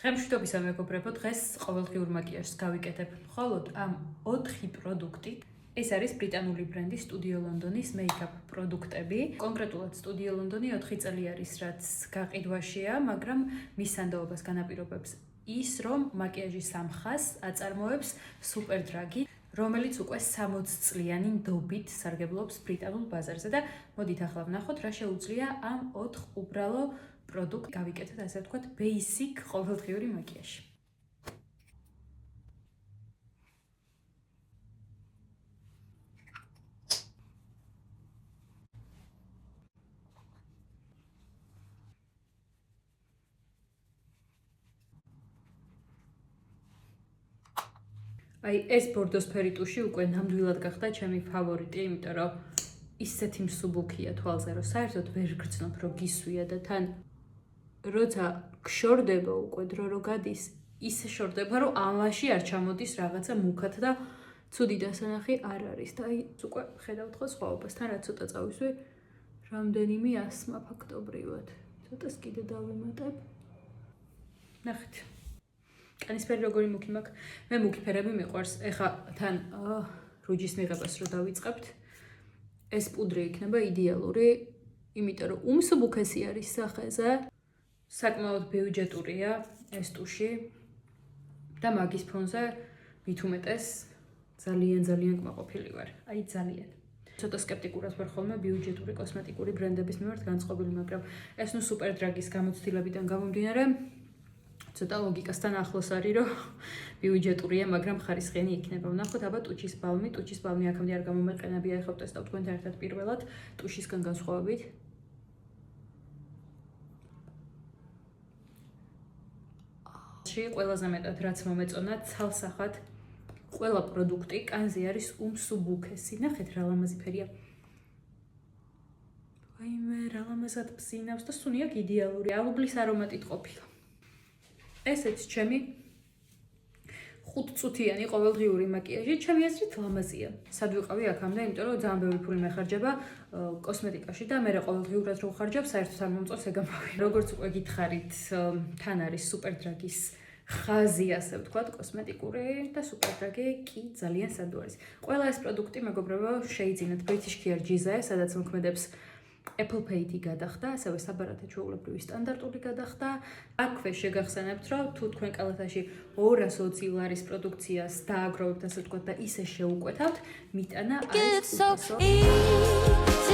Ღემშვიდობისა მეგობრებო, დღეს ყოველდღიურ მაკიაჟს გავიკეთებ მხოლოდ ამ 4 პროდუქტით. ეს არის ბრიტანული ბრენდი სტუდიო ლონდონის მეიკაპ პროდუქტები. კონკრეტულად სტუდიო ლონდონი 4 წელი არის, რაც გაყიდვაშია, მაგრამ მის სანდოობას განაპირობებს ის, რომ მაკიაჟის სამხას აწარმოებს სუპერდრაგი, რომელიც უკვე 60 წლიანი ნდობით სარგებლობს ბრიტანულ ბაზარზე და მოდით ახლა ვნახოთ, რა შეუძლია ამ 4 უბრალო პროდუქტს გავიკეთეთ, ასე ვთქვათ, basic ყოველდღიური მაკიაჟი. აი ეს ბორდოსფერი ტუში უკვე ნამდვილად გახდა ჩემი ფავორიტი, იმიტომ რომ ისეთი მსუბუქია თვალზე, რომ საერთოდ ვერ გრძნობ, რომ გისვია და თან როცა გშორდება უკვე დრო რო გადის, ისე შორდება, რომ ამაში არ ჩამოდის რაღაცა მუქად და ცუდი დასანახი არ არის და აი უკვე ხედავთ ხო სხვაობას, თან რაც ცოტა წავისვი, რამდენიმე ასმა ფაქტობრივად. ცოტას კიდე დავიმატებ. ნახეთ. კანისფერი როგორი მუქი მაქვს. მე მუქი ფერები მიყვარს. ეხა თან რუჯის მიღებას რო დავიწყებთ, ეს პუდრი იქნება იდეალური, იმიტომ რომ უმსუბუქესი არის სახეზე. საკმაოდ ბიუჯეტურია ეს ტუში და მაგის ფონზე მით უმეტეს ძალიან კმაყოფილი ვარ. აი ძალიან. ცოტა სკეპტიკურად ვარ ხოლმე ბიუჯეტური კოსმეტიკური ბრენდების მიმართ განწყობილი, მაგრამ ეს ნუ სუპერდრაგის გამოცდილებიდან გამომდინარე ცოტა ლოგიკასთან ახლოს არის, რომ ბიუჯეტურია, მაგრამ ხარისხიანი იქნება. ვნახოთ აბა ტუჩის ბალმი აქამდე არ გამომეყენებია, ეხლა ვტესტავ თქვენთან ერთად პირველად ტუშისგან განსხვავებით. ყველაზე მეტად რაც მომეწონა ცალსახად ყველა პროდუქტი კანზე არის უმსუბუქესი. ნახეთ რა ლამაზი ფერია. ვაიმე რა ლამაზად ბზინავს და სუნი აქვს იდეალური ალუბლის არომატით ყოფილა. ესეც ჩემი 5-წუთიანი ყოველდღიური მაკიაჟი, ჩემი აზრით ლამაზია. სად ვიყავი აქამდე, იმიტომ რომ ძალიან ბევრი ფული მეხარჯება კოსმეტიკაში და მე ყოველდღიურად რო ვხარჯებ, საერთოდ არ მომწონს ეგამავი. როგორც უკვე გითხარით, თან არის სუპერდრაგის ხაზი, ასე ვთქვათ, კოსმეტიკური და სუპერდრაგი კი ძალიან სანდო არის. ყველა ეს პროდუქტი, მეგობრებო, შეიძინათ British Care GZA, სადაც მოქმედებს Apple Pay-ი გადახდა, ასევე საბარათე ჩვეულებრივი სტანდარტული გადახდა. აქვე შეგახსენებთ, რომ თუ თქვენ კალათაში 220 ლარის პროდუქციას დააგროვებთ, ასე ვთქვათ, და ისე შეუკვეთავთ, მიტანა არის უფასო.